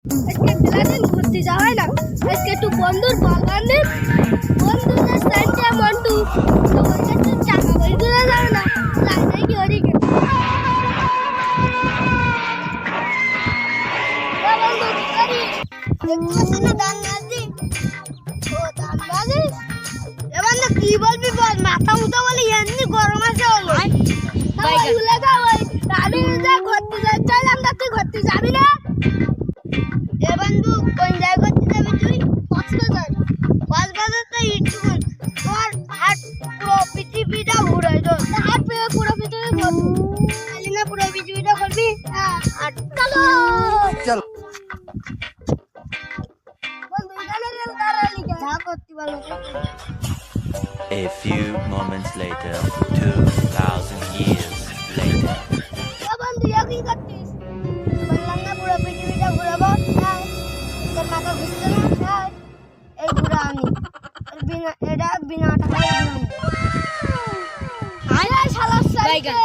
আজকে মেলাদিন ঘুরতে যাওয়া হয় না, আজকে একটু বন্ধুর বল বান্ধব বন্ধুদের সাথে মন্টু তো ওই কাছে চাকা বই ঘুরে যাবে না, যাই নাই কি ওদিকে বন্ধু কি দেখছিস না দান নাজি ও দান নাজি এবার না কি বলবি বল, মাথা মুথা বলে এমনি গরম আছে হলো ভুলে যাও ওই রানী যা ঘুরতে যাচ্ছিলাম তা তুই ঘুরতে যাবি না এ বন্ধু কোন জায়গায় ঘুরতে যাবি তুই? কক্সবাজার। কক্সবাজার তো ইটুকুন তোর হাট পুরো পৃথিবীটা ঘুরাই তো হাট পেয়ে পুরো পৃথিবী ঘুরবি খালি না পুরো পৃথিবীটা ঘুরবি। হ্যাঁ আর চলো চল বন্ধু এখানে রেল দাঁড়ালি কেন? যা করতে পারো A few moments later, 2,000 years later. এ বন্ধু কি করছিস? বললাম না পুরো পৃথিবীটা ঘুরাবো। হ্যাঁ তোর মাথা ঘুরছে না? হ্যাঁ এই ঘুরা আমি বিনা এটা বিনা টাকায় ঘুরাবো। আয় শালা সাইকেল